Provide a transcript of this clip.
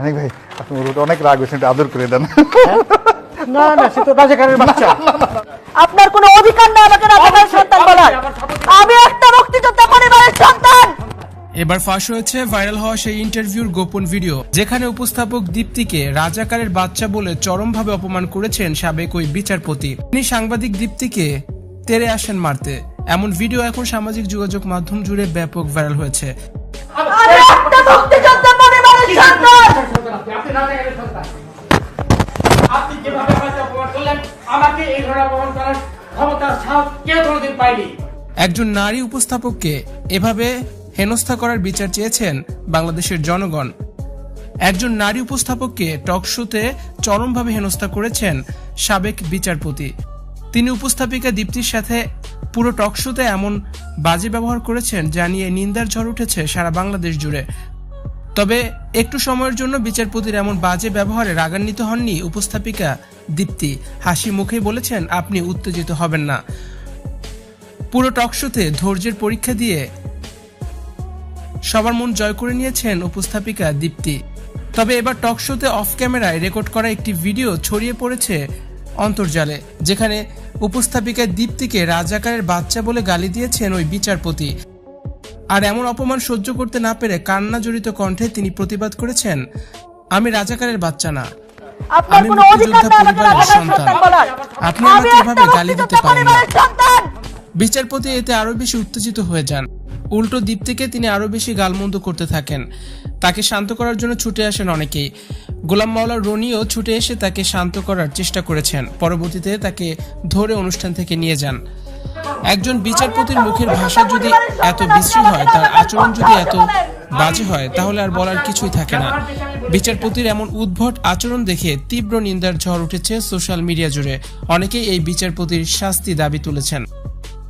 অনেক ভাই আপনি ওর উপর অনেক রাগ হয়েছেন, একটু আদর করে দেন। না না, সে তো রাজাকারের বাচ্চা। আপনার কোনো অধিকার নেই আমাকে রাজাকারের সন্তান বলার। আমি একটা মুক্তিযোদ্ধা পরিবারের সন্তান। এবার ফাঁস হয়েছে ভাইরাল হওয়া সেই ইন্টারভিউর গোপন ভিডিও, যেখানে উপস্থাপক দীপ্তিকে রাজাকারের বাচ্চা বলে চরমভাবে অপমান করেছেন সাবেক ওই বিচারপতি। তিনি সাংবাদিক দীপ্তিকে তেড়ে আসেন মারতে। এমন ভিডিও এখন সামাজিক যোগাযোগ মাধ্যম জুড়ে ব্যাপক ভাইরাল হয়েছে। আমি একটা মুক্তিযোদ্ধা পরিবারের সন্তান। আপনি রাজাকারের সন্তান। আপনি যেভাবে আমাকে অপমান করলেন, আমাকে এই ধরনের অপমান করার ক্ষমতা সাহস কেউ কোনোদিন পায়নি। একজন নারী উপস্থাপককে এভাবে হেনস্থা করার বিচার চেয়েছেন বাংলাদেশের জনগণ। একজন নারী উপস্থাপককে টক শোতে চরমভাবে হেনস্থা করেছেন সাবেক বিচারপতি। তিনি উপস্থাপিকা দীপ্তির সাথে পুরো টক শোতে এমন বাজে ব্যবহার করেছেন যা নিয়ে নিন্দার ঝড় উঠেছে সারা বাংলাদেশ জুড়ে। তবে একটু সময়ের জন্য বিচারপতির এমন বাজে ব্যবহারে রাগান্বিত হননি উপস্থাপিকা দীপ্তি। হাসি মুখেই বলেছেন, আপনি উত্তেজিত হবেন না। পুরো টক শোতে ধৈর্যের পরীক্ষা দিয়ে সবার মন জয় করে নিয়েছেন উপস্থাপিকা দীপ্তি। তবে এবার টক শোতে অফ ক্যামেরায় রেকর্ড করা একটি ভিডিও ছড়িয়ে পড়েছে অন্তর্জালে, যেখানে উপস্থাপিকা দীপ্তিকে রাজাকারের বাচ্চা বলে গালি দিয়েছেন ওই বিচারপতি। আর এমন অপমান সহ্য করতে না পেরে কান্না জড়িত কণ্ঠে তিনি প্রতিবাদ করেছেন, আমি রাজাকারের বাচ্চা না, আপনার আমি কোনো অধিকার মুক্তিযোদ্ধা নেই আমাকে পরিবারের রাজাকারের সন্তান। সন্তান বলার। আপনি আমি আমাকে একটা এভাবে গালি দিতে মুক্তিযোদ্ধা পারেন না। পরিবারের সন্তান। বিচারপতি এতে আরো বেশি উত্তেজিত হয়ে যান। উল্টো দীপ্তিকে তিনি আরো বেশি গালমন্দ করতে থাকেন। তাকে শান্ত করার জন্য ছুটে আসেন অনেকেই। গোলাম মাওলা রনিও ছুটে এসে তাকে শান্ত করার চেষ্টা করেছেন। পরবর্তীতে তাকে ধরে অনুষ্ঠান থেকে নিয়ে যান। একজন বিচারপতির মুখের ভাষা যদি এত বিশ্রী হয়, তার আচরণ যদি এত বাজে হয়, তাহলে আর বলার কিছুই থাকে না। বিচারপতির এমন উদ্ভট আচরণ দেখে তীব্র নিন্দার ঝড় উঠেছে সোশ্যাল মিডিয়া জুড়ে। অনেকেই এই বিচারপতির শাস্তি দাবি তুলেছেন।